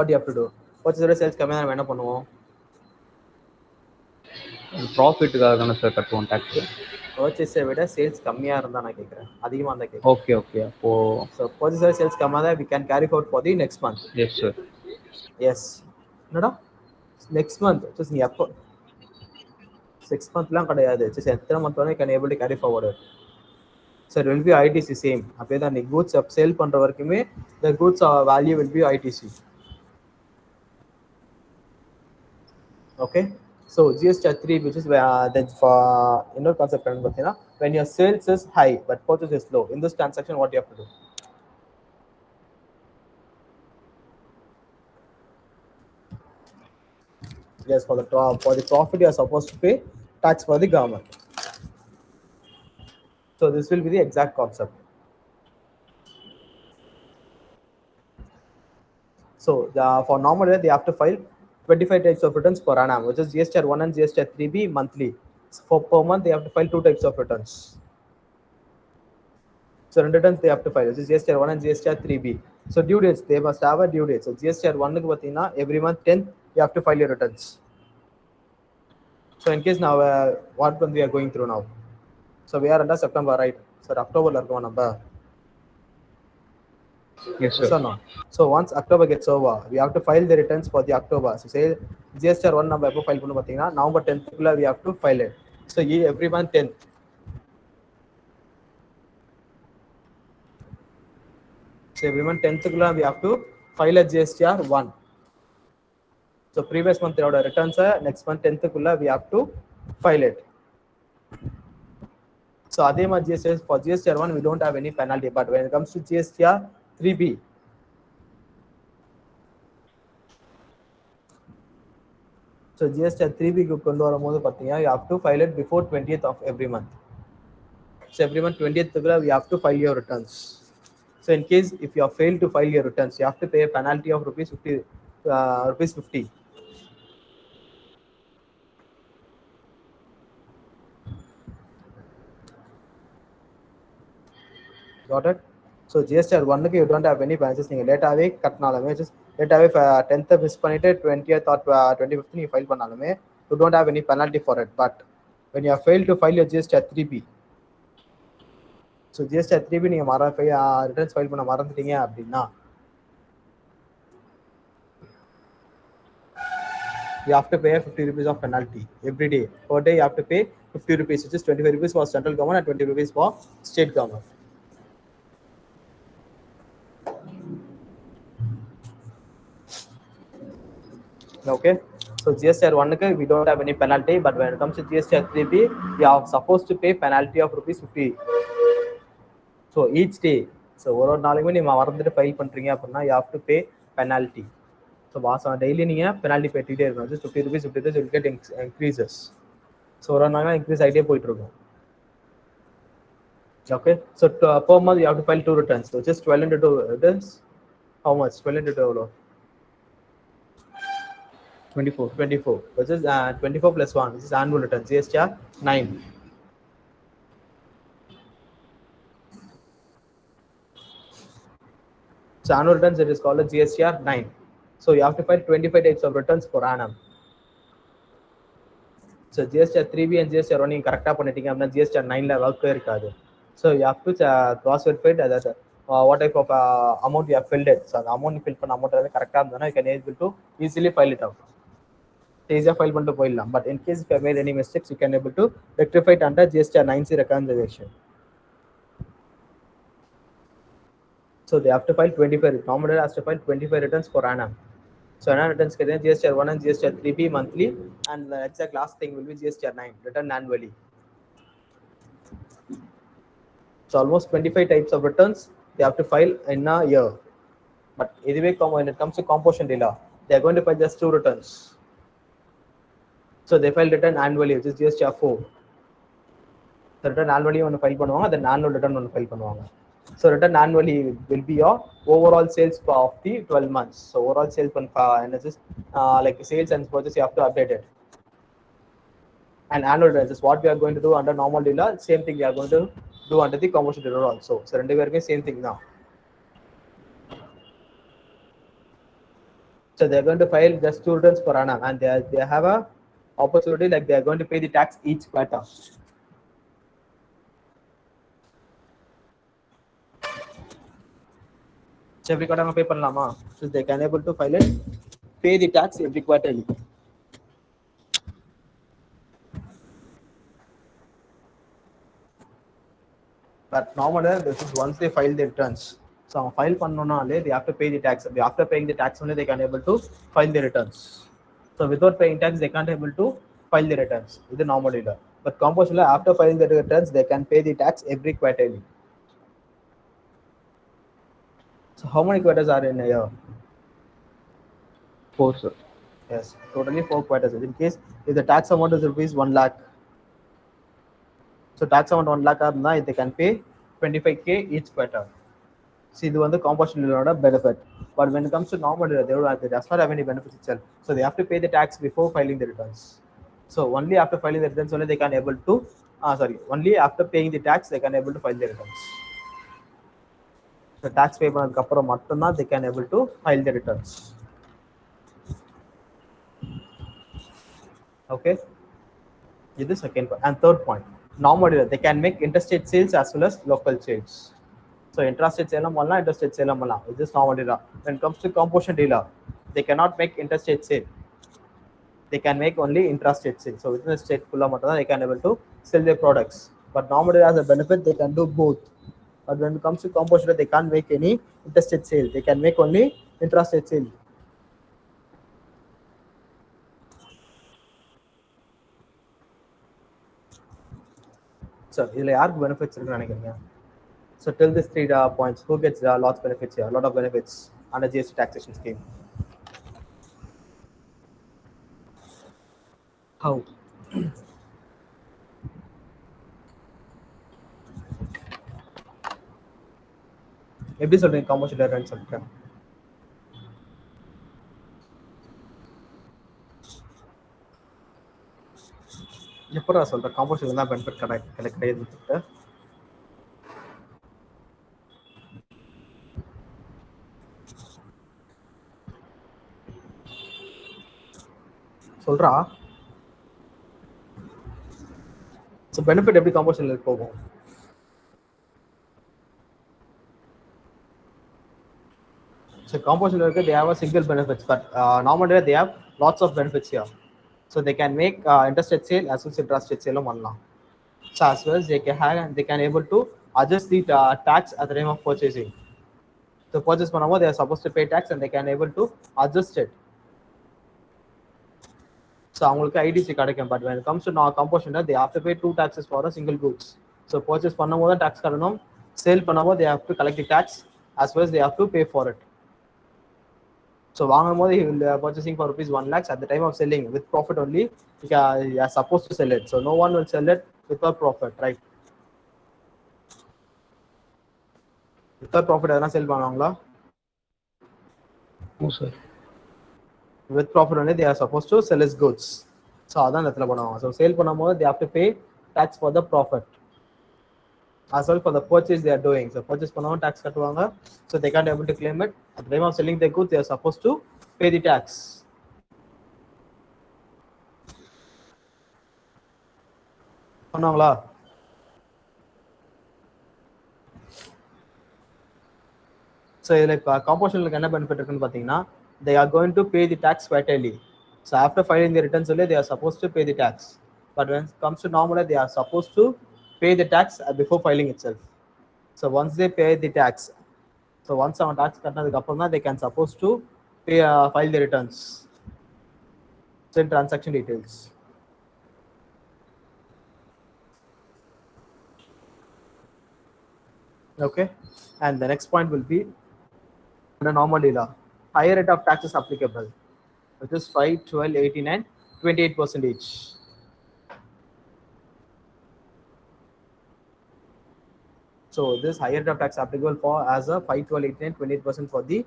what do you have to do? Purchase விட sales கம்மியாக நம்ம என்ன பண்ணுவோம்? ப்ராஃபிட்டுக்காக தானே சார் கட்டுவோம் டேக்ஸ். பர்ச்சேஸை விட சேல்ஸ் கம்மியாக இருந்தால் நான் கேட்குறேன், அதிகமாக இருந்தால் கேட்குறேன். Okay okay. அப்போ ஸோ பர்ச்சேஸ் சேல்ஸ் கம்மியாக தான் we can carry forward for the next month. Yes sir. Yes. என்னடா நெக்ஸ்ட் மந்த்? ஜஸ்ட் நீ எப்போ 6 monthலாம் கிடையாது, ஜஸ்ட் எத்தனை மந்த் வேணும் can able to carry forward. Sir will be ITC same. அப்படியே தான் நீ கூட்ஸ் சேல் பண்ணுற வரைக்குமே the goods value will be ITC. Okay. So GSTR 3 which is then for இன்னொரு கான்செப்ட் என்னன்னு பார்த்தீங்கன்னா when your sales is high but purchase is low, in this transaction what you have to do? Yes, for the profit you are supposed to pay tax for the government. So this will be the exact concept. So for normal they have to file 25 types of returns per annum, which is GSTR 1 and GSTR 3B monthly. So for per month they have to file 2 types of returns. So returns they have to file, which is GSTR 1 and GSTR 3B. So due dates, they must have a due date. So GSTR 1 ku pathina every month 10th you have to file your returns. So in case now what month we are going through now? So we are under September, right? So October la irukkom namba. Yes sir. So no. So once October gets over, we have to file the returns for the October. So say GSTR 1 நம்ம எப்போ file பண்ண பார்த்தீங்கன்னா November 10th குள்ள we have to file it. So every month 10th. So every month 10th குள்ள we have to file a GSTR 1. So previous month your returns next month 10th குள்ள we have to file it. So அதே மாதிரி for GSTR 1 we don't have any penalty, but when it comes to GSTR 3B, so GSTR 3B க்கு கொண்டு வரும்போது பார்த்தீங்கன்னா you have to file it before 20th of every month. So every month 20th குள்ள we have to file your returns. So in case if you have failed to file your returns, you have to pay a penalty of rupees 50. Got it? So GSTR 1 க்கு you don't have any penalties. நீங்க லேட்டாவே கட்டினாலுமே just லேட்டாவே 10th miss பண்ணிட்டு 20th or 25th நீங்க file பண்ணாலுமே you don't have any penalty for it. But when you have failed to file your GSTR 3B, so GSTR 3B நீங்க returns file பண்ண மறந்துட்டீங்க அப்படின்னா you have to pay 50 rupees of penalty every day. Per day you have to pay 50 rupees, which is 25 rupees for central government and 20 rupees for state government. Okay. So GSTR 1 we don't have any penalty, but when it comes to GSTR 3B, we are supposed to pay penalty of rupees 50. So each day, so ஒரு நாளைக்கு நீங்க மறந்துட்டு file பண்றீங்க அப்படின்னா you have to pay penalty. So மாசம் daily நீங்க penalty பேட்டிட்டே இருக்கணும். just 50 rupees will get increases. So ஒரு நாளைக்கு இன்க்ரீஸ் ஆகிட்டே போயிட்டு இருக்கும். Okay. So per month you have to file 2 returns. So just 12 into 2 it is how much? 12 into 2 எவ்வளோ? 24, which is 24 plus 1, which is annual return, GSTR 9. So annual returns, it is called a GSTR 9. So you have to file 25 types of returns per annum. So GSTR 3B and GSTR 1 நீங்க கரெக்டாக பண்ணிட்டீங்க அப்படின்னா GSTR 9ல ஒர்க்கே இருக்காது. So you have to cross verify that what type of amount you have filled it. So the amount you fill பண்ண amount கரெக்டாக இருந்ததுன்னா you can able to easily file it out. Easier file பண்ணிட்டு போயிடலாம். But in case if you have made any mistakes, you can able to rectify it under GSTR 9C reconciliation. So they have to file 25. Normally has to file 25 returns per annum. So annual returns GSTR 1 and GSTR 3B monthly, and the exact last thing will be GSTR 9 return annually. So almost 25 types of returns they have to file in a year. But anyway, when it comes to composition data, they are going to file just 2 returns. So they file return annually, which is GSTR 4. The return annually one file பண்ணுவாங்க, then annual return one file பண்ணுவாங்க. So return annually will be your overall sales of the 12 months. So overall sales analysis, like sales and purchase, you have to update it. And annual returns is what we are going to do under normal dealer. Same thing we are going to do under the commercial dealer also. So ரெண்டு பேருமே same thing now. So they're going to file just 2 returns per annum, and they have a opportunity like they are going to pay the tax each quarter. So every quarter pay பண்ணலாமா? So they can able to file it, pay the tax every quarterly. But normally this is once they file the returns. So file பண்ணனும்னாலே they have to pay the tax. After paying the tax only they can able to file the returns. So without paying tax they can't able to file the returns. This is normally law. But compost law, after filing the returns they can pay the tax every quarterly. So how many quarters are in a year? 4, sir. Yes, totally 4 quarters. In case if the tax amount is rupees 1 lakh, so tax amount 1 lakh ஆகுதுன்னா they can pay 25k each quarter. See, இது வந்து composition law benefit. But when it comes to normal law, they does not have any benefits itself. So they have to pay the tax before filing the returns. So only after filing the returns only they can able to only after paying the tax they can able to file the returns. So tax pay பண்ணதுக்கு அப்புறம் மட்டும் தான் they can able to file the returns. Okay. This is the second point. And third point, normal dealer, they can make interstate sales as well as local sales. So intrastate sale பண்ணலாம், interstate sale பண்ணலாம். This is normal dealer. When it comes to composition dealer, they cannot make interstate sale. They can make only intrastate sale. So within the state full amount, they can able to sell their products. But normal dealer has a benefit, they can do both. But when it comes to composition dealer, they can't make any interstate sale. They can make only intrastate sale. So இதுல யாருக்கு benefits இருக்குன்னு நினைக்கிறீங்க? So till this 3 points, who gets lots of benefits here? A lot of benefits under GST taxation scheme. How? எப்படி சொல்றீங்க commercial rent சொல்லிட்டு? எப்படா சொல்ற commercial தான் benefit கிடையாது? சொல்றா. So benefit எப்படி commercial போகும்? So commercial they have a single benefits, but normally they have lots of benefits here. So they can make interstate sale as well as intrastate sale பண்ணலாம். So as well as they can able to adjust the tax at the time of purchasing. So purchase பண்ணும்போது they are supposed to pay tax and they can able to adjust it. So அவங்களுக்கு ITC கிடைக்கும். But when it comes to composition they have to pay 2 taxes for a single goods. So purchase பண்ணும்போது tax கட்டணும், sale பண்ணும்போது they have to collect the tax as well as they have to pay for it. So வாங்கும்போது he will purchasing for rupees 1 lakhs. At the time of selling with profit only he are supposed to sell it. So no one will sell it without profit, right? Without profit எதனா sell பண்ணுவாங்களா? No, sir. With profit only they are supposed to sell as goods. So அதான் இடத்துல பண்ணுவாங்க. So sale பண்ணும்போது they have to pay tax for the profit as well for the purchase they are doing. So purchase பண்ணவும் tax கட்டுவாங்க. So they can't able to claim it. At the time of selling the goods they are supposed to pay the tax. பண்ணுவாங்களா? So like composition என்ன benefit இருக்குன்னு பாத்தீங்கன்னா they are going to pay the tax quarterly. So after filing the returns only they are supposed to pay the tax. But when it comes to normal they are supposed to pay the tax before filing itself. So once they pay the tax, so once our tax கட்டினதுக்கு அப்புறம் தான் they can supposed to pay file the returns. Send transaction details. Okay, and the next point will be under normal law, higher rate of taxes applicable, which is 5, 12, 18 and 28% each. So this higher rate of tax applicable for as a 5, 12, 18 and 28% for the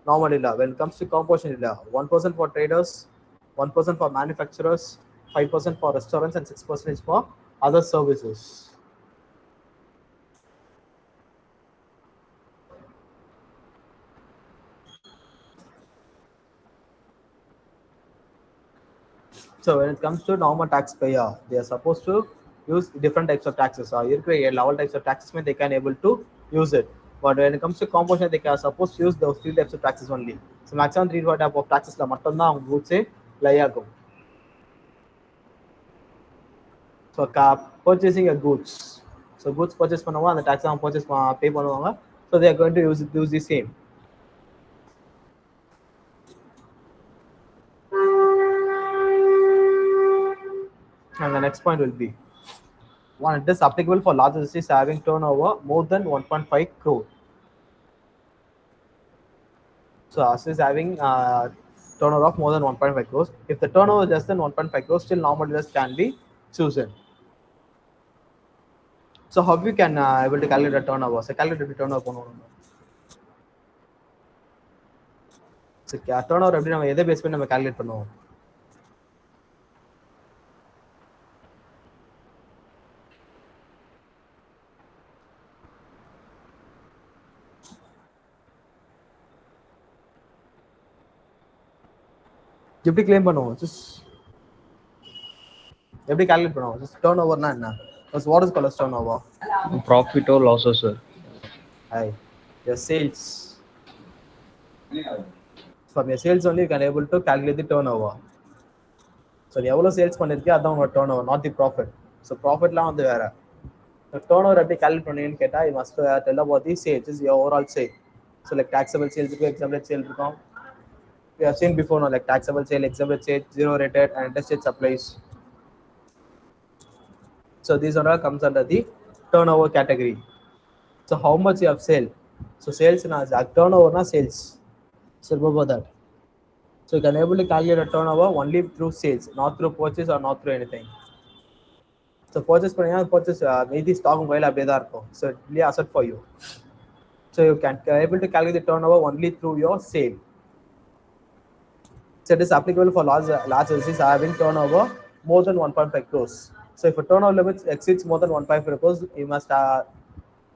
normal law. When it comes to composition law, 1% for traders, 1% for manufacturers, 5% for restaurants and 6% for other services. So when it comes to normal taxpayer, they are supposed to use different types of taxes. இருக்கிற level types of taxes they can able to use it. But when it comes to composition, they are supposed to use those three types of taxes only. So maximum three type of taxes la மட்டும் தான் அவங்க goods lie ஆகும். So purchasing a goods. So goods purchase பண்ணுவாங்க அந்த tax அவங்க purchase pay பண்ணுவாங்க. So they are going to use the same. And the next point will be one, it is applicable for large industries having turnover more than 1.5 crore. So us is having turnover of more than 1.5 crores. If the turnover is less than 1.5 crores, still normal dealers can be chosen. So how we can able to calculate the turnover? So calculate the turnover. So turnover எப்படி நம்ம எதை base பண்ணி நம்ம calculate பண்ணுவோம்? எப்படி claim பண்ணுவோம்? எப்படி calculate பண்ணுவோம்? Just turnoverனா என்ன? What is called as turnover? Profit or losses, sir. Hi. Your sales. From your sales only you can able to calculate the turnover. So எவ்வளவு சேல்ஸ் பண்ணிருக்கே அதான் உங்க turnover, not the profit. So profitலாம் வந்து வேற. The turnover எப்படி calculate பண்ணுவீங்கன்னு கேட்டா you must tell about the sales, is your overall sale. So like taxable sales இருக்கும், exempted sales இருக்கும். We have seen before, no, like taxable sale, exempted sale, zero rated, and interstate supplies. So these are all comes under the turnover category. So how much you have sale? So sales na turnover na sales. So remember that. So you can able to calculate a turnover only through sales, not through purchase or not through anything. So purchase பண்ணீங்கன்னா purchase maybe stock mobile அப்படியே தான் இருக்கும். So it will be asset for you. So you can able to calculate the turnover only through your sale. So it is applicable for large entities having turnover more than 1.5 crores. So if a turnover limit exceeds more than 1.5 crores, you must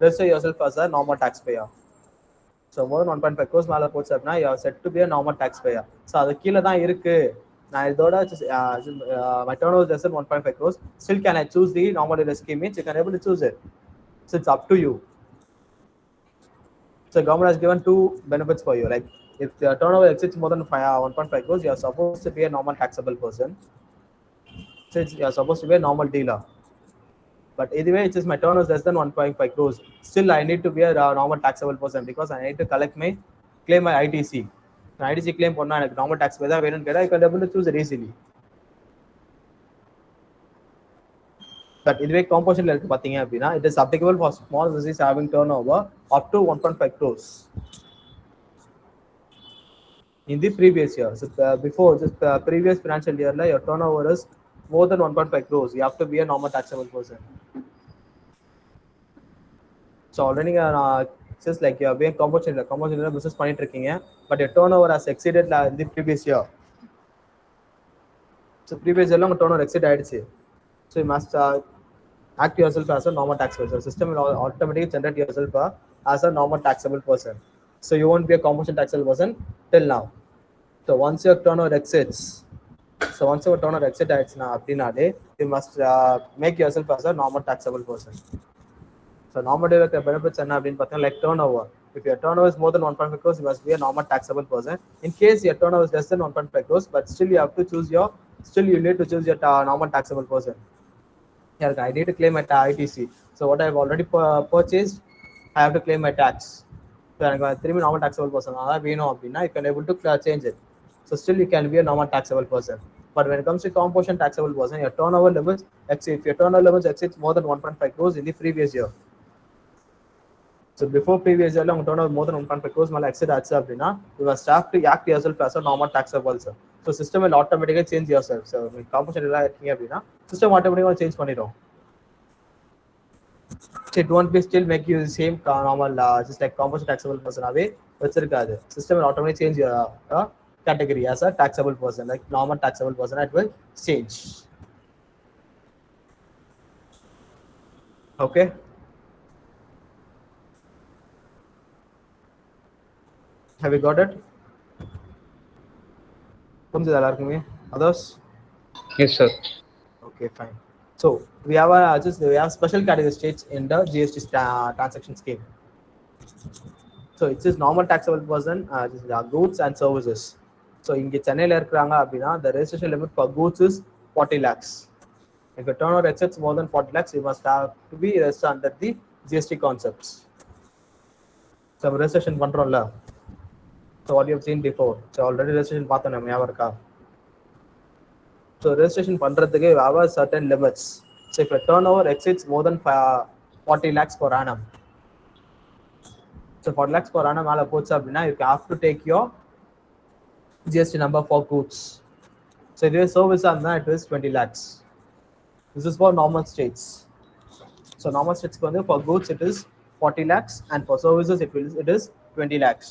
register yourself as a normal taxpayer. So more than 1.5 crores மேல போச்சு அப்படின்னா you are set to be a normal taxpayer. So அது கீழே தான் இருக்கு, நான் இதோட my turnover is less than 1.5 crores, still can I choose the normal dealer scheme? Means you can able to choose it. So it's up to you. So government has given two benefits for you. Like if the turnover exceeds more than 1.5 crores, you are supposed to be a normal taxable person. So you are supposed to be a normal dealer. But anyway, it is my turnover is less than 1.5 crores. Still, I need to be a normal taxable person because I need to claim my ITC. ITC claim பண்ணா எனக்கு normal tax தான் வேணும்னு கேட்டா I can able to choose it easily. But இதுவே composition இருக்கு பாத்தீங்க அப்படின்னா it is applicable for small businesses having turnover up to 1.5 crores. In the previous year, so before just previous financial year, your turnover is more than 1.5 crores. You have to be a normal taxable person. So already just like you are being commercial business பண்ணிட்டு இருக்கீங்க, but your turnover has exceeded in the previous year. So previous year உங்க turnover exceed ஆயிடுச்சு. So you must act yourself as a normal taxable person. System will automatically generate yourself as a normal taxable person. So you won't be a commercial taxable person till now. So once your turnover exceeds, ஆயிடுச்சுன்னா அப்படின்னாலே you must make yourself as a normal taxable person. So normal dealer benefits என்ன அப்படின்னு பார்த்தீங்கன்னா like turnover. If your turnover is more than 1.5 crores, you must be a normal taxable person. In case your turnover is less than 1.5 crores, but still you have to choose your normal taxable person. Yeah, I need to claim my ITC. So what I have already purchased, I have to claim my tax. So எனக்கு திரும்பி normal taxable person அதான் வேணும் அப்படின்னா you can able to change it. So still you can be a normal taxable person. But when it comes to composition taxable person, your turnover limits exceed, if your turnover limits exceeds more than 1.5 crores in the previous year. So before previous year, உங்க turnover more than 1.5 crores மேல exceed ஆச்சு அப்படின்னா you must have to act yourself as a normal taxable person. So system will automatically change yourself. So composition எல்லாம் இருக்கீங்க அப்படின்னா system automatically change பண்ணிடும். It won't be still make you the same normal just like composition taxable person ஆவே வச்சிருக்காது. System will automatically change your category as a taxable person, like normal taxable person. It will change. Okay. Have you got it? புரிஞ்சது எல்லாருக்குமே? Others? Yes, sir. Okay, fine. So we have special category states in the GST transaction scheme. So it is normal taxable person, this is, goods and services. So இங்க சென்னையில இருக்கிறாங்க அப்படின்னா the registration limit for goods is 40 lakhs. If the turnover exceeds more than 40 lakhs, you must have to be registered under the GST concepts. So registration பண்றோம்ல. So what you have seen before. So already registration பார்த்தோம் நம்ம ஞாபகம் இருக்கா? So registration பண்றதுக்கு we have a certain limits. So if a turnover exceeds more than 40 lakhs per annum. So 40 lakhs per annum மேல போச்சு அப்படின்னா you have to take your GST number for goods. So if your service on that, it is 20 lakhs. This is for normal states. So normal states for goods it is 40 lakhs and for services it is 20 lakhs.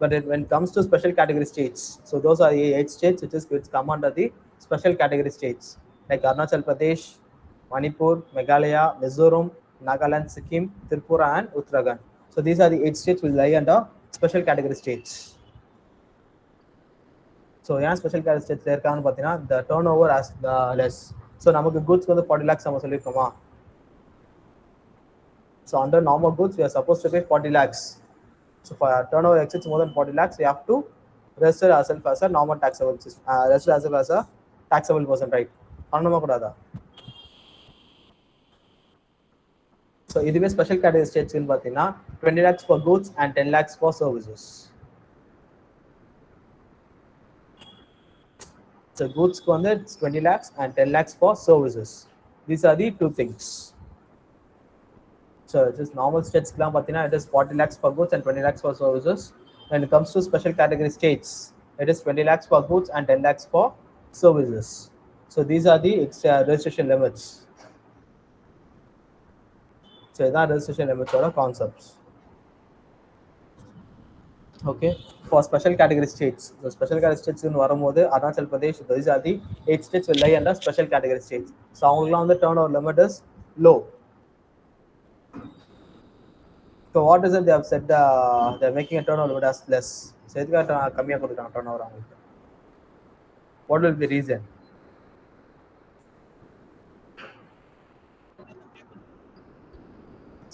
But when it comes to special category states, so those are the 8 states which come under the special category states like Arunachal Pradesh, Manipur, Meghalaya, Mizoram, Nagaland, Sikkim, Tripura and Uttarakhand. So these are the 8 states will lie under special category states. So yeah, special category states இருக்கான்னு பார்த்தீங்கன்னா the turnover as the less. So நமக்கு goods 40 lakhs நம்ம சொல்லிருக்கோமா. So under normal goods we are supposed to pay 40 lakhs. So for turnover exceeds more than 40 lakhs, we have to register ourselves as a normal taxable register ourselves as a taxable person, right? பண்ணணுமா கூடாதா? So இதுவே special category states ன்னு பார்த்தீங்கன்னா 20 lakhs for goods and 10 lakhs for services. So goods it's 20 lakhs and 10 lakhs for services. These are the two things. So just normal states it is 40 lakhs for goods and 20 lakhs for services. When it comes to special category states, it is 20 lakhs for goods and 10 lakhs for services. So these are the registration limits. So these are registration limits or concepts. Okay, for special category states, the special category states in Varamode, Arunachal Pradesh, these are the 8 states will lie under special category states. So on the turnover limit is low. So what is it they have said? They're making a turnover limit as less. So turnover. What will be the reason?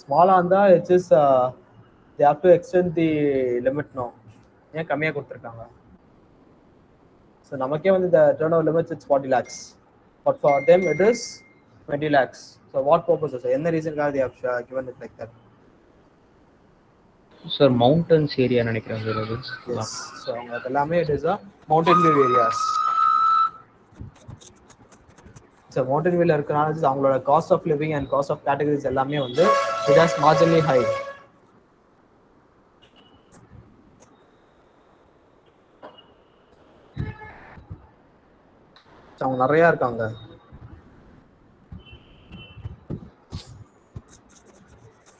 Small on the it is they have to extend the limit now. ஏன் கம்மியா கொடுத்திருக்காங்க. So நமக்கே the turnover limit it's 40 lakhs. But for them it is 20 lakhs. So what purposes? Any reason they have given it like that? Sir, mountains area நினைக்கிறேன் sir அது. Yes. So எல்லாமே it is a mountain view areas. So mountain view இருக்கனால அவங்களோட cost of living and cost of categories எல்லாமே it has marginally high. அவங்க நிறைய இருக்காங்க.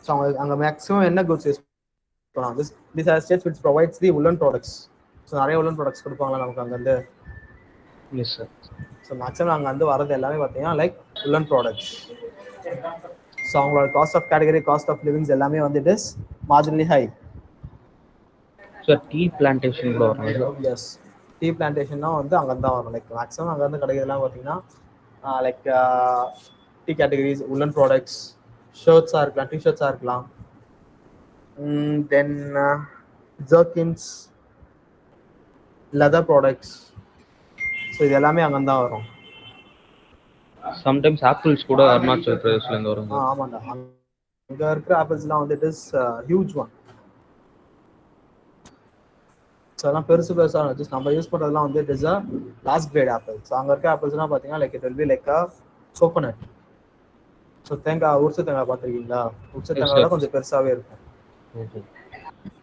So அங்க மேக்ஸிமம் என்ன goods யூஸ் பண்ணுவாங்க? These are states which provides the woolen products. So நிறைய woolen products கொடுப்பாங்களா நமக்கு அங்க Yes sir. So மேக்ஸிமம் அங்க வரது எல்லாமே பார்த்தீங்கன்னா like woolen products. So அவங்களோட cost of category, cost of livings எல்லாமே it is marginally high. Sir, tea plantation கூட வரும். Yes. Tea plantation அங்க தான் வரும். Like மேக்ஸிமம் அங்க கிடைக்கிறதெல்லாம் பார்த்தீங்கன்னா like tea categories, woolen products, shirts இருக்கலாம், t-shirts இருக்கலாம். Then jerkins, leather products. So இது எல்லாமே அங்க தான் வரும். Sometimes apples கூட அருணாச்சல் பிரதேஷ்ல இருந்து வரும். ஆமாண்டா. அங்க இருக்கிற apples it is huge one. So அதெல்லாம் பெருசா just நம்ம யூஸ் பண்றதெல்லாம் it is a last grade apple. So அங்க இருக்க apples பாத்தீங்கன்னா like it will be like a coconut. So தேங்காய் உரிச்ச தேங்காய் பாத்திருக்கீங்களா? உரிச்ச தேங்காய் கொஞ்சம் பெருசாவே இருக்கும்.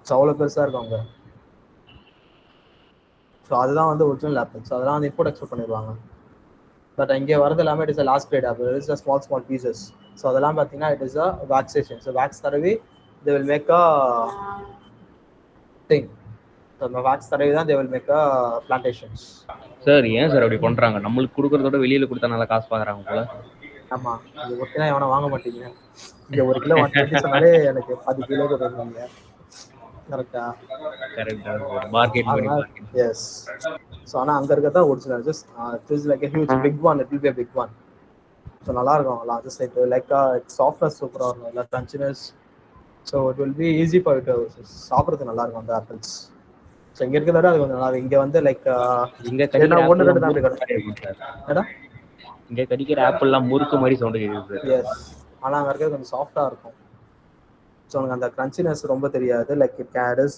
So அவ்வளவு பெருசா இருக்கும் அங்க. So அதுதான் ஒரிஜினல் ஆப்பிள். ஸோ அதெல்லாம் இம்போர்ட் எக்ஸ்போர்ட் பண்ணிடுவாங்க. பட் இங்கே வரது எல்லாமே it is a last grade apple. It is a small pieces. So அதெல்லாம் பார்த்தீங்கன்னா it is a waxation. So wax தடவி they will make a thing. So அந்த வேக்ஸ் தடவி தான் they will make a plantations. Sir ஏன் sir அப்படி பண்றாங்க? நம்மளுக்கு கொடுக்கறதோட வெளியில கொடுத்தா நல்லா காசு பாக்குறாங்க போல. ஆமா, இது ஒட்டினா எவனா வாங்க மாட்டீங்க. இங்க 1 கிலோ 120 சொன்னாலே எனக்கு 10 கிலோ கொடுக்குறீங்க. கரெக்டா? கரெக்ட் தான் ப்ரோ. பார்கெயின் பண்ணி அதனால பார்கெயின். எஸ். ஸோ ஆனால் அங்கே இருக்கிறது தான் original. Just it is like huge big one, it will be big one. So நல்லா இருக்கும் அதெல்லாம். ஜஸ்ட் லைக் சாஃப்ட்னஸ் சூப்பராக இருக்கும், இல்லை crunchiness. So it will be easy for it. சாப்பிட்றதுக்கு நல்லா இருக்கும் அந்த ஆப்பிள்ஸ். ஸோ இங்கே இருக்கிறத அது கொஞ்சம் நல்லா இருக்கும். இங்கே வந்து லைக் இங்க ஏன்னா கடிக்கிற ஒன்று ஆப்பிள் ரெண்டு தான் அப்படி முறுக்கு கிடைக்கும். மாதிரி இருக்கும் சார். ஏடா இங்க கடிக்கிற ஆப்பிள்லாம் முறுக்கு மாதிரி சவுண்ட் கேக்குது சார். எஸ். ஆனால் அங்கே இருக்கிறது கொஞ்சம் சாஃப்டாக இருக்கும். ஸோ உனக்கு அந்த கிரன்ச்சினஸ் ரொம்ப தெரியாது. லைக் இட் கேரஸ்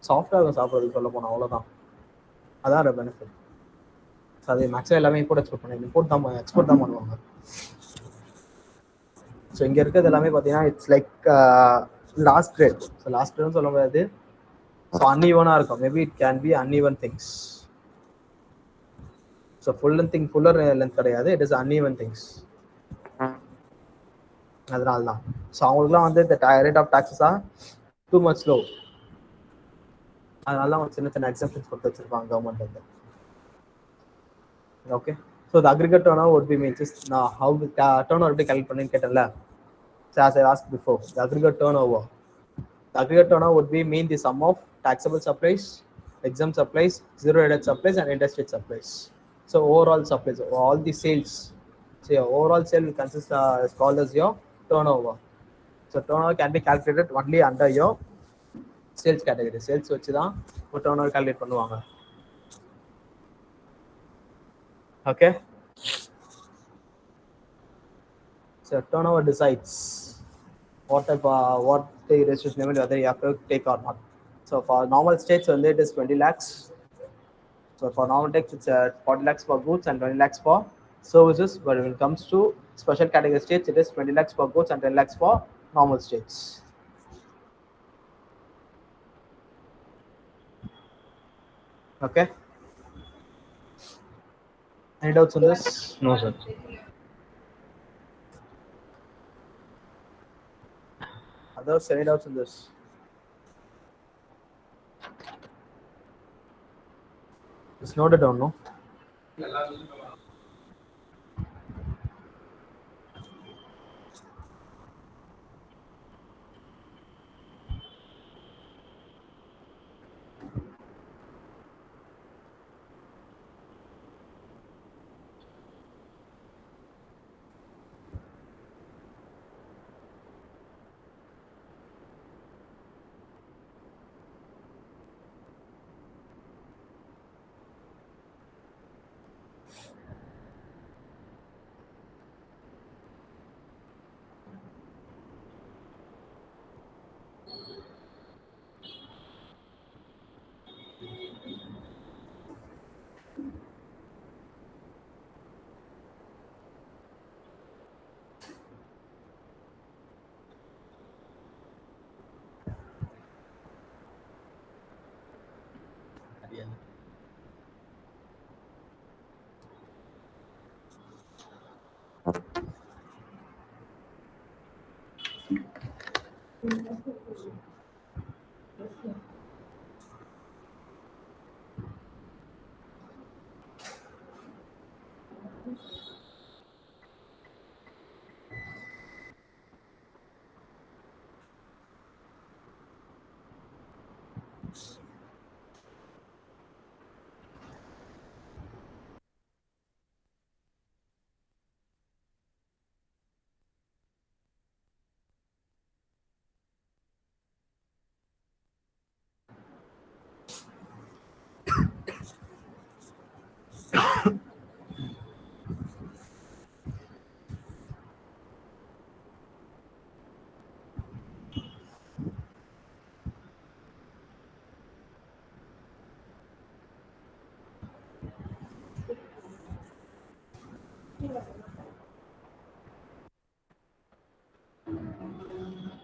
சாஃப்டாக இருக்கும் சாப்பிட்றதுக்கு, சொல்ல போனால் அவ்வளோதான். அதான் ஒரு பெனிஃபிட். அது மேக்ஸிமம் எல்லாமே இம்போர்ட் எக்ஸ்போர்ட் பண்ணி எக்ஸ்போர்ட் தான் பண்ணுவாங்க. ஸோ இங்கே இருக்கிறது எல்லாமே பார்த்தீங்கன்னா it's like last grade. So last கிரேட்னு சொல்ல முடியாது. ஸோ அன்இவனாக இருக்கும். Maybe it can be uneven things. So fuller length கிடையாது. It is uneven things. அதனால தான். ஸோ அவங்களுக்குலாம் வந்து இந்த rate of taxes are too much low. அதனால தான் அவங்க சின்ன சின்ன எக்ஸப்ஷன்ஸ் கொடுத்து வச்சிருப்பாங்க கவர்மெண்ட் வந்து. Okay. So the aggregate turnover would be means just how the turnover எப்படி calculate பண்ணுன்னு கேட்டேன்ல. So as I asked before, the aggregate turnover. The aggregate turnover would be mean the sum of taxable supplies, exempt supplies, zero rated supplies, and interstate supplies. So overall supplies, all the sales. So your overall sale will consist is called as your turnover. So turnover can be calculated only under your sales category. Sales வச்சு தான் ஒரு turnover calculate பண்ணுவாங்க. Okay. So turnover decides what type what the registration limit whether you have to take or not. So for normal states only it is 20 lakhs. So for normal tax it's 40 lakhs for goods and 20 lakhs for services. But when it comes to special category states, it is 20 lakhs for goods and 10 lakhs for normal states. Okay. Any doubts on this? No sir. Others, any doubts on this? It's noted down, no?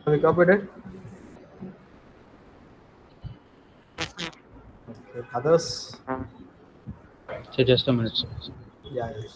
Have you copied it? Okay. Others? So just a minute, sir. Yeah, yes.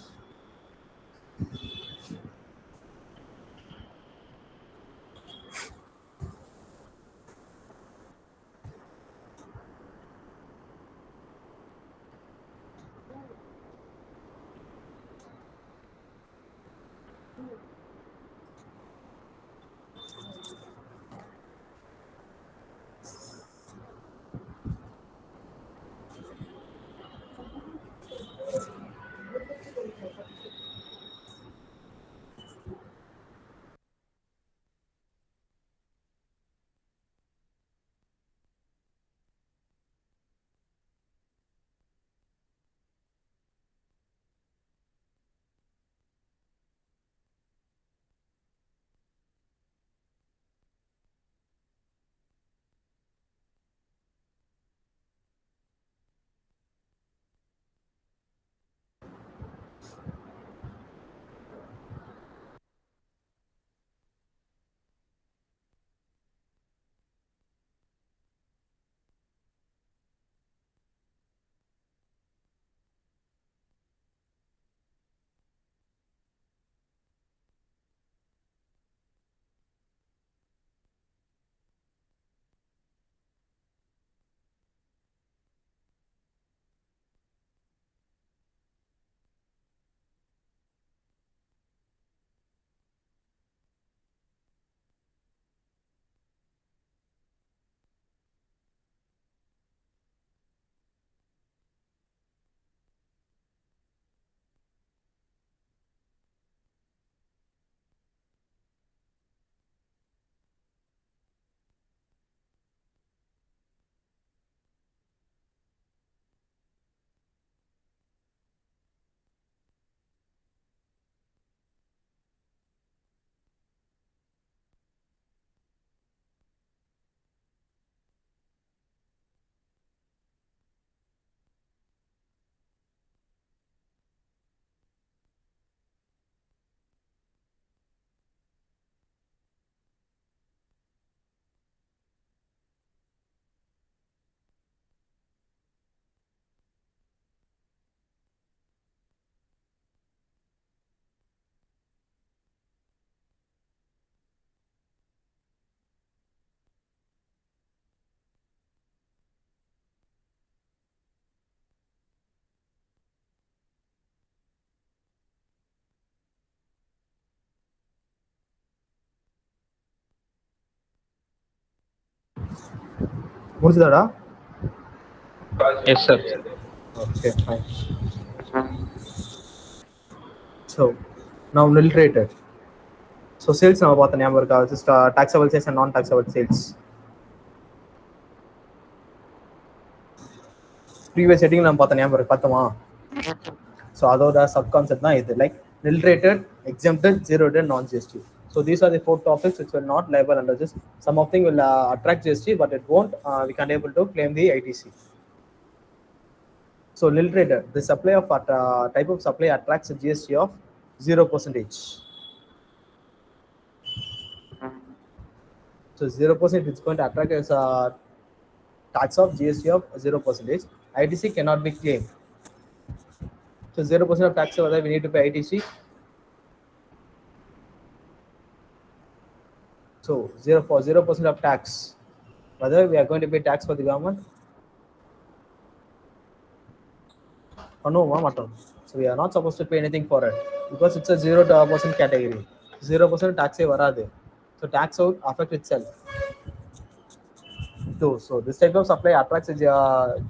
முடிஞ்சதாடா? Yes sir. Okay, fine. So now nil rated. So sales நம்ம பார்த்த ஞாபகம் இருக்கா? Just taxable sales and non-taxable sales. Previous setting நம்ம பார்த்த ஞாபகம் இருக்கு, பார்த்தோமா? So அதோட sub concept தான் இது, like nil rated, exempted, zero rated, non-GST. So these are the 4 topics which will not liable under this. Some of them will attract GST, but it won't. We can't able to claim the ITC. So nil rated, the supply of type of supply attracts a GST of 0%. So 0% it's going to attract as a tax of GST of 0%. ITC cannot be claimed. So 0% of tax, whether we need to pay ITC. So 0% of tax, whether we are going to pay tax for the government. Oh no, so we are not supposed to pay anything for it because it's a 0% category. 0% tax varade. So tax out affect itself. So this type of supply attracts a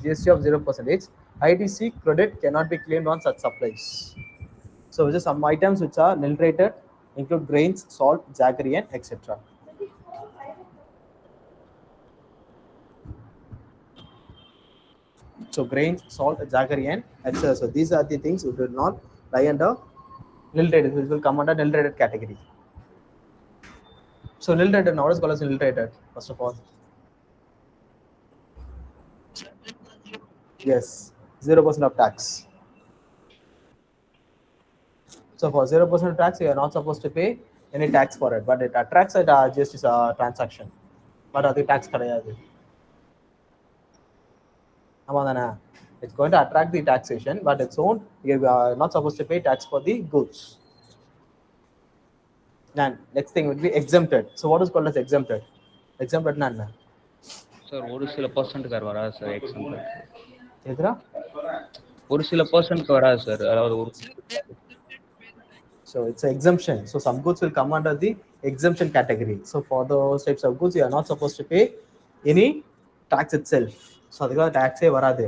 GST of 0%. ITC credit cannot be claimed on such supplies. So just some items which are nil rated include grains, salt, jaggery, and etc. So grains, salt, jaggery, and etc. So these are the things which will not lie under nil rated, which will come under nil rated category. So nil rated, now what is called as nil rated? First of all, yes, 0% of tax. So for 0% tax, you are not supposed to pay any tax for it, but it attracts a GST transaction. But the tax கிடையாது. It's going to attract the taxation, but its own, you are not supposed to pay tax for the goods. Then next thing would be exempted. So what is called as exempted? Exempted என்ன? Sir ஒரு சில பர்சன்ட்டுக்கு வராது sir example. எதுரா? ஒரு சில பர்சன்ட்க்கு வராது sir. அதாவது ஒரு So it's an exemption. So some goods will come under the exemption category. So for those types of goods, you are not supposed to pay any tax itself. So அதுக்காக tax வராது.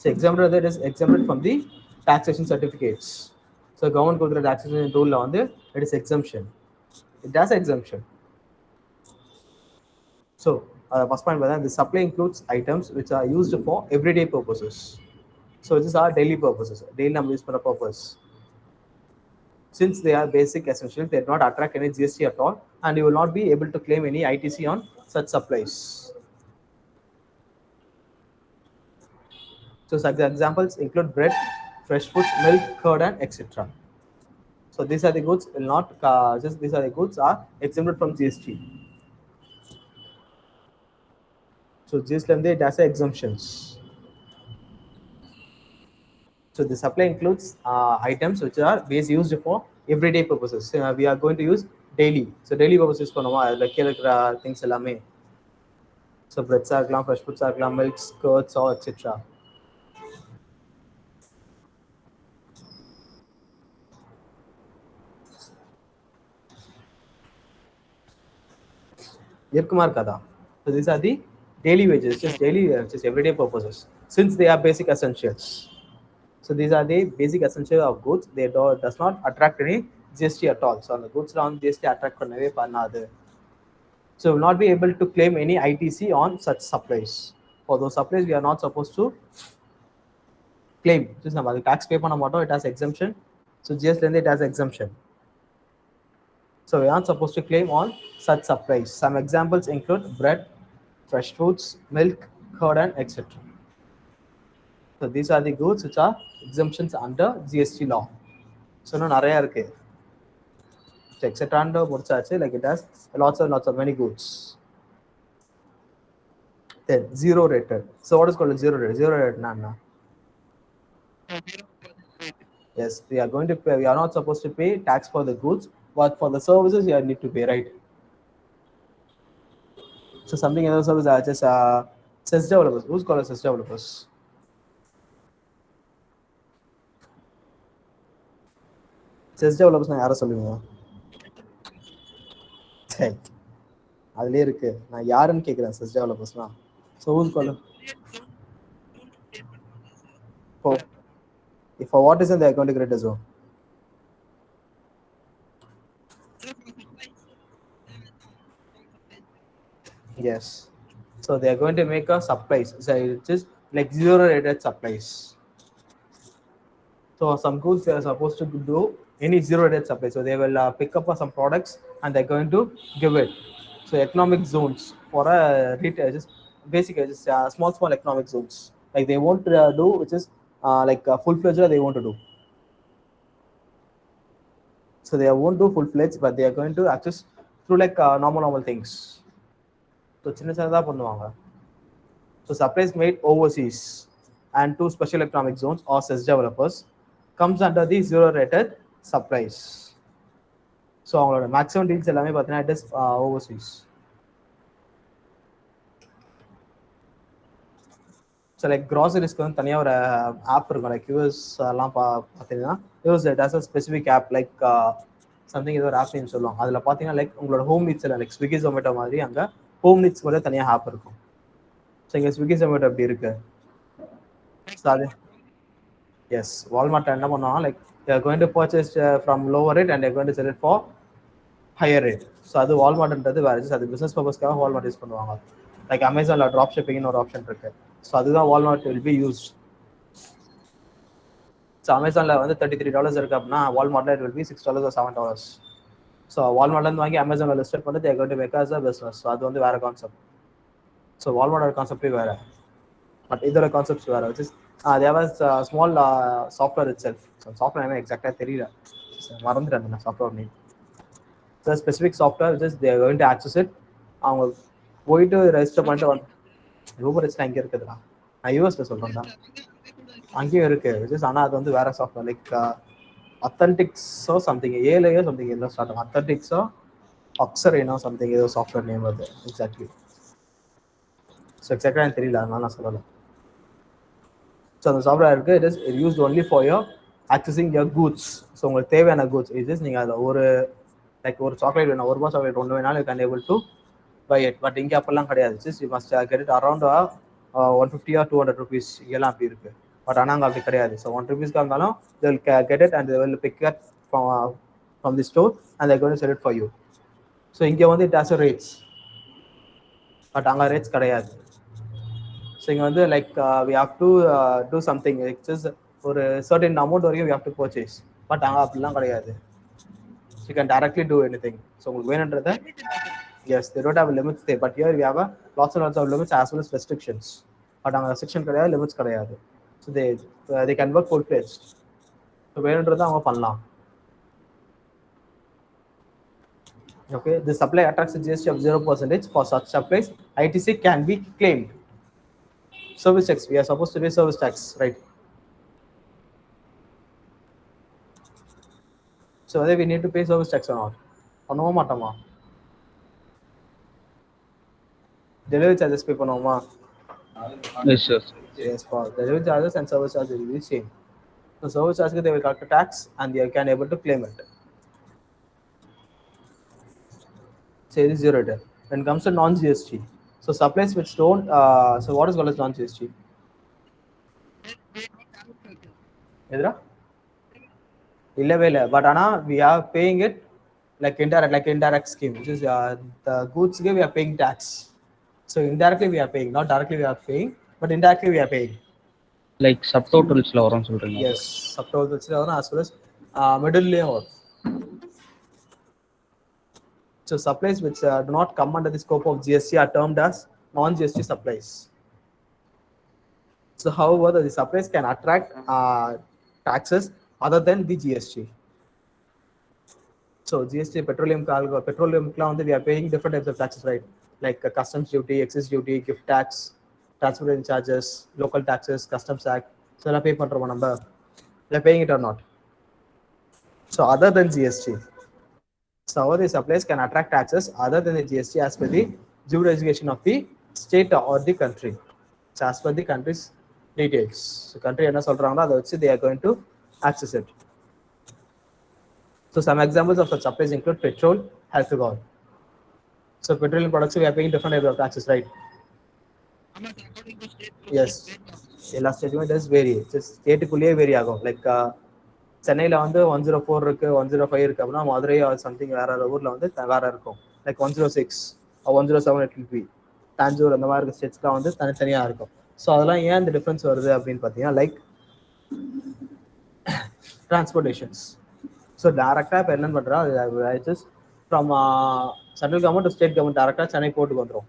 So exempted, that is exempted from the taxation certificates. So government கொடுக்குற taxation rule வந்து it is exemption. It has exemption. So first point was that the supply includes items which are used for everyday purposes. So these are daily purposes, daily நம்ம use பண்ண purpose. Since they are basic essential, they do not attract any GST at all, and you will not be able to claim any ITC on such supplies. So such examples include bread, fresh foods, milk, curd, and etc. So these are the goods will not these are the goods are exempted from GST. So GST it has exemptions. So the supply includes items which are base used for everyday purposes. We are going to use daily. So daily purposes பண்ணுமா like things எல்லாமே. So breads are இருக்கலாம், fresh foods are இருக்கலாம், milks, curds, or etc. இருக்குமா இருக்காதா? So these are the daily wages, just daily, just everyday purposes. Since they are basic essentials. So these are the basic essentials of goods. They does not attract any GST at all. So the goods on GST attract பண்ணவே பண்ணாது. So we will not be able to claim any ITC on such supplies. For those supplies, we are not supposed to claim. Just நம்ம அது tax pay பண்ண மாட்டோம். It has exemption. So GST it has exemption. So we are not supposed to claim on such supplies. Some examples include bread, fresh foods, milk, curd, and etc. So these are the goods which are exemptions under GST law. So இன்னும் நிறைய இருக்கு. Etc. under முடிச்சாச்சு, like it has lots of many goods. Then zero rated. So what is called a zero rated? Zero rated na. Yes, we are going to pay. We are not supposed to pay tax for the goods, but for the services you need to pay, right? So something else service just CES developers. Who's called as CES developers? CES developers na யாரை சொல்லுவீங்க? சரி, அதுலயே இருக்கு. நான் யாருன்னு கேட்கிறேன் chess டெவலப்பர்ஸ்னா. So who's called? For what reason they are going to create a zone? Yes. So they are going to make a supplies. So it's just like zero rated supplies. So some goods they are supposed to do any zero rated supply. So they will pick up some products and they're going to give it. So economic zones for a retail, just basically just small economic zones. Like they won't do, which is like full-fledged they want to do. So they won't do full-fledged, but they are going to access through like normal things. So சின்ன சின்னதா பண்ணுவாங்க. So supplies made overseas and to special economic zones or CES developers comes under the zero rated supplies. So அவங்களோட maximum deals எல்லாமே பார்த்தீங்கன்னா it is overseas. So like க்ராசரிஸ்க்கு வந்து தனியாக ஒரு ஆப் இருக்கும். லைக் யூஎஸ் எல்லாம் பார்த்தீங்கன்னா US it has a specific app like something ஏதோ ஒரு ஆப் நேம் சொல்லுவாங்க. அதில் பார்த்தீங்கன்னா லைக் உங்களோட ஹோம் நீட்ஸில் லைக் ஸ்விக்கி ஜொமேட்டோ மாதிரி அங்கே ஹோம் நீட்ஸ் கூட தனியாக ஆப் இருக்கும். ஸோ இங்கே ஸ்விக்கி ஜொமேட்டோ எப்படி இருக்கு? ஸோ அது எஸ் வால்மார்ட் என்ன பண்ணுவாங்க like they're going to purchase from lower rate and they're going to sell it for higher rate. So அது வால்மார்ட்ன்றது வேறு, அது பிஸ்னஸ் பர்பஸ்க்காக வால்மார்ட் யூஸ் பண்ணுவாங்க. லைக் அமேசானில் ட்ராப் ஷிப்பிங்னு ஒரு ஆப்ஷன் இருக்கு. ஸோ அதுதான் Walmart will be used. So அமேசானில் வந்து $33 இருக்கு அப்படின்னா வால்மார்ட்ல it will be $6 or $7. So வால்மார்ட்லேருந்து வாங்கி அமேசானில் லிஸ்ட் பண்ணி they're going to make as a business. So அது வந்து வேற கான்செப்ட். ஸோ வால்மார்ட்டோட கான்செப்டே வேற, பட் இதோட கான்செப்ட்ஸ் வேற. Which is there was small software itself. So software என்ன எக்ஸாக்டாக தெரியல, மறந்துட்டேன் நான் software name. So specific software which is there going to access it. அவங்க போயிட்டு ரெஜிஸ்டர் பண்ணிட்டு வந்து ரூபர் ரெஜிஸ்டர் அங்கே இருக்குதுண்ணா. நான் யூஎஸ்ல சொல்கிறேன் தான், அங்கேயும் இருக்கு. விச் இஸ் ஆனால் அது வந்து வேற சாஃப்ட்வேர் லைக் அத்தன்டிக்ஸோ சம்திங் ஏலையோ சம்திங் எல்லாம் ஸ்டார்ட் ஆகும். அத்தன்டிக்ஸோ அக்ஸரேனோ சம்திங் ஏதோ சாஃப்ட்வேர் நேம் அது எக்ஸாக்ட்லி. ஸோ எக்ஸாக்டாக எனக்கு தெரியல, அதனால நான் சொல்லலை. ஸோ அந்த சாஃப்ட்வேர் இருக்கு. It is used only for your accessing your goods. So உங்களுக்கு தேவையான கூட்ஸ் இட் இஸ் நீங்கள் அதில் ஒரு லைக் ஒரு சாக்லேட் வேணும், ₹1 சாக்லேட் ஒன்று வேணாலும் you can able to buy it. But இங்கே அப்பெல்லாம் கிடையாது. Just you must get it around 150 or 200 rupees இங்கெல்லாம் அப்படி இருக்கு. பட் ஆனால் அங்கே அப்படி கிடையாது. ஸோ ₹1 இருந்தாலும் they will get it and they will pick it from the store and they're going to sell it for you. So இங்கே வந்து it has a rates, but அங்கே ரேட்ஸ் கிடையாது. ஸோ இங்கே வந்து like we have to do something which is ஒரு certain amount வரைக்கும் we have to purchase. But அங்கே அப்படிலாம் கிடையாது. You can directly do anything. So உங்களுக்கு வேணுன்றதை yes, they don't have limits there, but here we have lots and lots of limits as well as restrictions. But அங்க restriction கிடையாது, limits கிடையாது. So they can work full fledged. So வேணுன்றதை அவங்க பண்ணலாம். Okay, the supply attracts a GST of 0%. For such supplies, ITC can be claimed. Service tax, we are supposed to pay service tax, right? So whether we need to pay service tax or not, பண்ணவே மாட்டோமா? Delivery charges pay பண்ணுவோமா? Yes, sir. Yes, for delivery charges and service charges will be same. So service charges they will collect a tax and they can able to claim it. Say this zero rate. When it comes to non-GST, so supplies which don't, so what is called as non-GST? எதுரா? இல்லவே இல்லை. But ஆனால் we are paying it like indirect scheme, which is the goods we are paying tax. So indirectly we are paying, not directly we are paying, but indirectly we are paying. Like subtotals வரும்னு சொல்றீங்க? Yes, subtotals வரும் as well as middle-லயும் வரும். So supplies which do not come under the scope of GST are termed as non-GST supplies. So however, the supplies can attract taxes other than the GST. So GST petroleum we are paying different types of taxes, right? Like customs duty, excise duty, gift tax, transportation charges, local taxes, customs act. So we are paying பண்றோமா நம்ம? We are paying it or not? So other than GST, so the supplies can attract taxes other than the GST as per the jurisdiction of the state or the country. So as per the country's details. So country என்ன சொல்றாங்களோ அதை வச்சு they are going to access it. So some examples of such supplies include petrol, alcohol. So petroleum products we are paying different types of taxes, right? Yes. எல்லா ஸ்டேட்டுமே டஸ் vary, ஸ்டேட்டுக்குள்ளேயே vary ஆகும். Like சென்னையில் வந்து 104 இருக்கு, 105 இருக்கு அப்படின்னா மதுரை சம்திங் வேற ஊரில் வந்து வேற இருக்கும். Like 106 107 it will B. Tanjore அந்த மாதிரி இருக்க ஸ்டேட்ஸ்லாம் வந்து தனித்தனியாக இருக்கும். ஸோ அதெல்லாம் ஏன் இந்த டிஃப்ரென்ஸ் வருது அப்படின்னு பார்த்தீங்கன்னா லைக் டிரான்ஸ்போர்ட்டேஷன்ஸ். ஸோ டேரெக்டாக இப்போ என்ன பண்ணுறா, just from central government to state government டேரெக்டாக சென்னை போர்ட்டுக்கு வந்துடும்.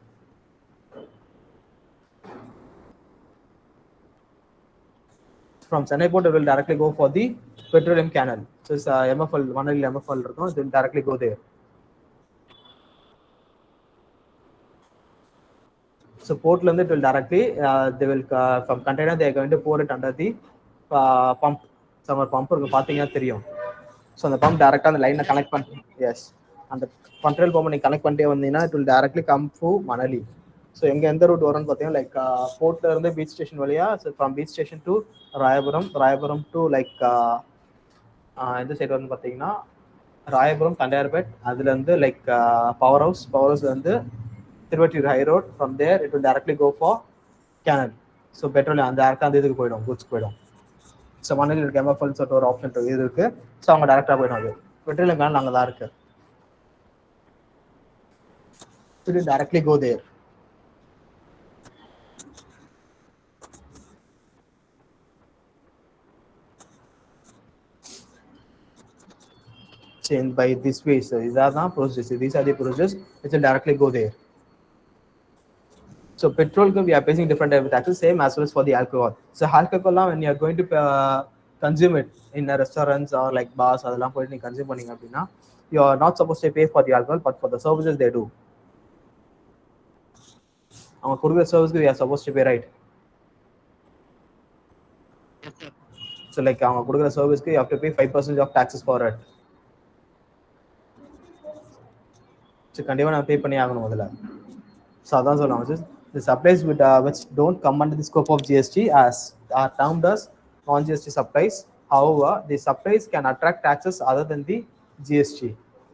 From Chennai port, it will directly go for the petroleum canal. So it's MFL, Manali MFL, it will directly go there. So port land, it will directly, they will from container they are going to pour it under the pump. Some pump or பார்த்தீங்கன்னா தெரியும். So அந்த pump direct on the line connect பண்ணி, yes, அந்த control pump நீ connect பண்ணிட்டே வந்தீங்கன்னா it will directly come to Manali. So எங்கே எந்த ரூட் வரும்னு பார்த்தீங்கன்னா லைக் போர்ட்ல இருந்து பீச் ஸ்டேஷன் வழியா, so from beach station to Royapuram to like எந்த சைடு வரும்னு பார்த்தீங்கன்னா ராயபுரம் தண்டையார்பேட், அதுலேருந்து லைக் பவர் ஹவுஸ் வந்து Thiruvottiyur high road. From there it will directly go for canal. So petrol அந்த டேரக்டாக அந்த இதுக்கு போயிடும், குட்ஸ் போயிடும். ஸோ மணலில் இருக்க எம்எஃப்எல் சொல்லிட்டு ஒரு ஆப்ஷன் இது இருக்கு. ஸோ அவங்க டேரக்டாக போயிடும். அது பெட்ரோலியம் கேனல் அங்கே தான் இருக்கு. It will directly go there. Change by this way. So these are the processes. These are the processes which will directly go there. So petrol we are paying different type of taxes, same as well as for the alcohol. So alcohol when you are going to consume it in restaurants or like bars, அதெல்லாம் போயிட்டு நீ consume பண்ணீங்க அப்படின்னா you are not supposed to pay for the alcohol, but for the services they do. அவங்க கொடுக்குற சர்வீஸ்க்கு we are supposed to pay, right? So like அவங்க கொடுக்குற சர்வீஸ்க்கு you have to pay 5% of taxes for it. So கண்டிப்பா நான் பே பண்ணி ஆகணும் முதல்ல. So அதான் சொல்லுவாங்க, the supplies which don't come under the scope of GST as are termed as non-GST supplies. However, the supplies can attract taxes other than the GST.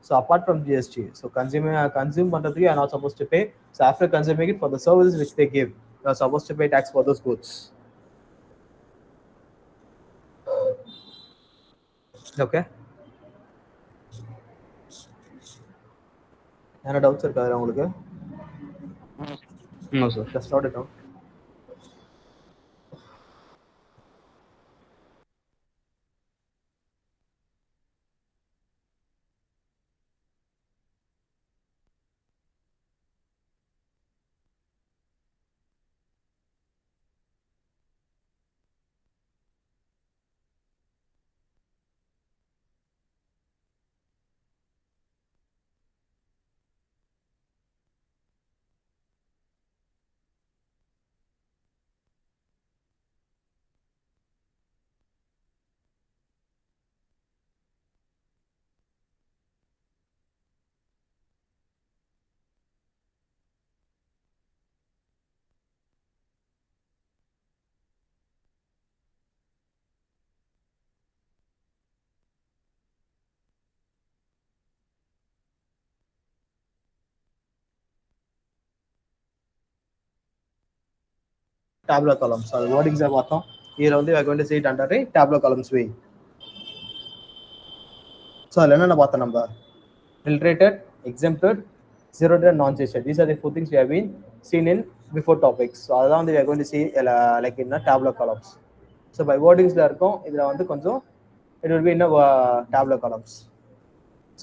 So apart from GST, so consume பண்றதுக்கு you are not supposed to pay. So after consuming it, for the services which they give, you are supposed to pay tax for those goods. Okay. என்ன doubts இருக்கா உங்களுக்கு? No sir. Just note it down. Tabular columns. So wordings are பார்த்தோம். Here only we are going to see it under a tabular columns way. So என்னென்ன பார்த்தோம் நம்ம? Filtrated, exempted, zero and non-GST. These are the four things we have been seen in before topics. So அதான் வந்து we are going to see like in a tabular columns. So by wordings இருக்கும், இதுல வந்து கொஞ்சம் it will be in a tabular columns.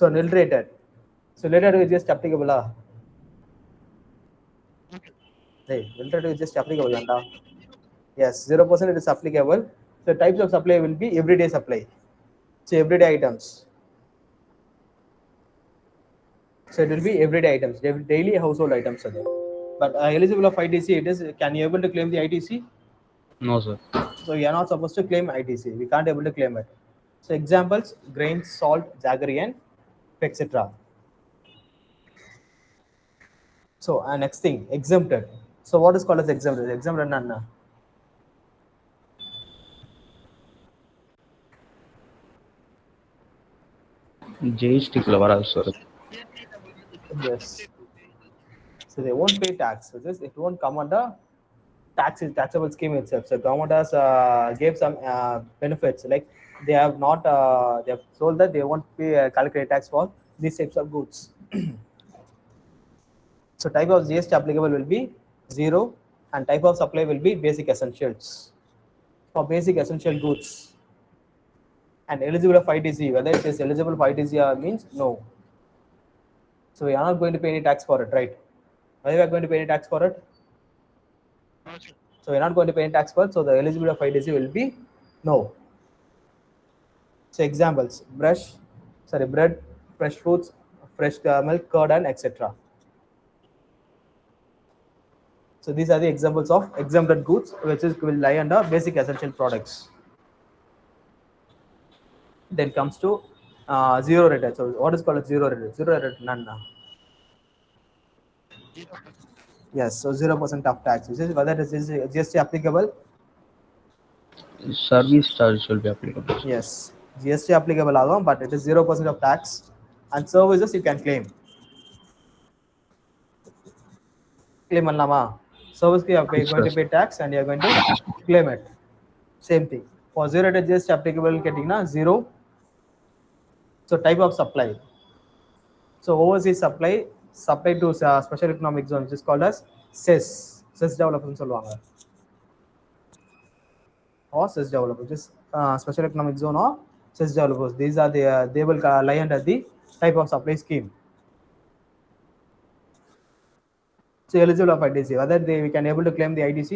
So nil rated. So nil rated is just applicable. Hey, nil rated is just applicable. Yes, 0% it is applicable. The types of supply will be everyday supply. So everyday items. So it will be everyday items, daily household items are there. But eligible of ITC, it is, can you able to claim the ITC? No sir. So you are not supposed to claim ITC. We can't able to claim it. So examples: grains, salt, jaggery, and etc. So next thing, exempted. So what is called as exempted? Exempted nana. GST குள்ள வராது sir. Yes. So they won't pay tax. So it won't come under taxable scheme itself. So government has gave some benefits, like they have not they have told that they won't pay calculate tax for these types of goods. So type of GST applicable will be 0, and type of supply will be basic essentials. For basic essential goods, and eligible of ITC, whether it is eligible for ITC means no. So we are not going to pay any tax for it, right? Whether we are going to pay any tax for it? So we are not going to pay any tax for it, so the eligibility of ITC will be no. So examples: bread, fresh fruits, fresh milk, curd, and etc. So these are the examples of exempted goods, which will lie under basic essential products. Then comes to zero rate. So what is called a zero rate? Zero rate, none. Yes, so 0% of tax. Which is whether it is GST applicable. Service charge will be applicable. Yes, GST applicable agum, but it is 0% of tax, and services you can claim. Claim allama. Service you are going to pay tax, and you are going to claim it. Same thing. For zero rate GST applicable, getting na 0. So type of supply. So overseas supply to special economic zone, which is called as CES. CES development சொல்லுவாங்க. Or CES development, which is special economic zone or CES developers. These are the they will lie under the type of supply scheme. So eligible of ITC, whether we can able to claim the ITC.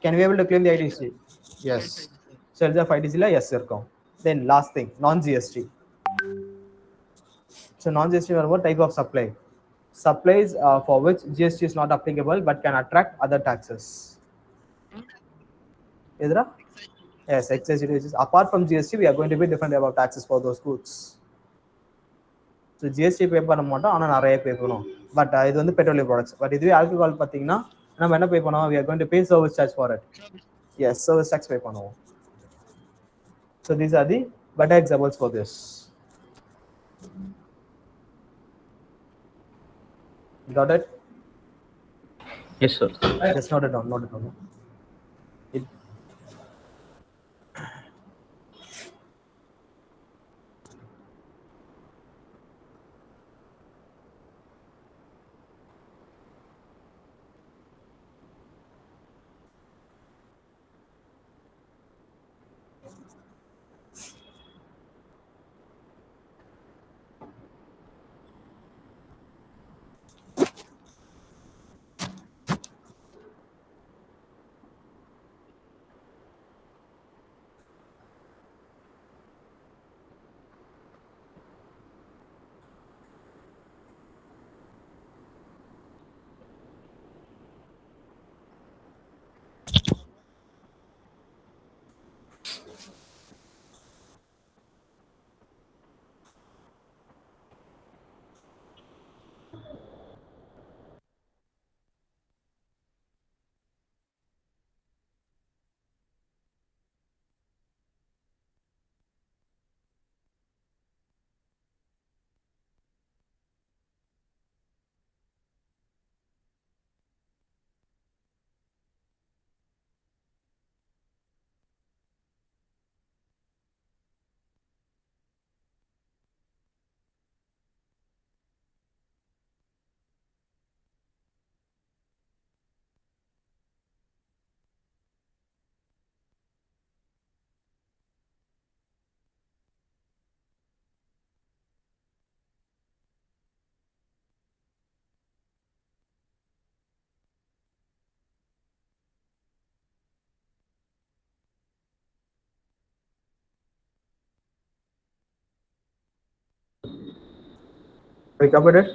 Can we able to claim the ITC? Yes. So eligible of ITC la yes இருக்கும். Then last thing, non-GST. So non-GST are what type of supply? Supplies for which GST is not applicable but can attract other taxes. Idra? Yes, excise duty, which is apart from GST, we are going to pay different type of taxes for those goods. So GST pay பண்ண மாட்டோம், ஆனா நிறைய பே பண்ணுவோம். But இது வந்து petroleum products. But இதுவே alcohol பார்த்தீங்கன்னா நம்ம என்ன பே பண்ணுவோம்? We are going to pay service charge for it. Yes, service tax pay பண்ணுவோம். So these are the better examples for this. Got it? Yes, sir. Just note it down. We covered it.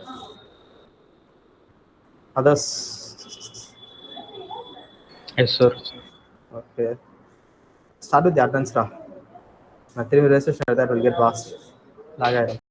Others? Yes, sir. Okay. Start with the attendance. Now, 3 registration that will get lost.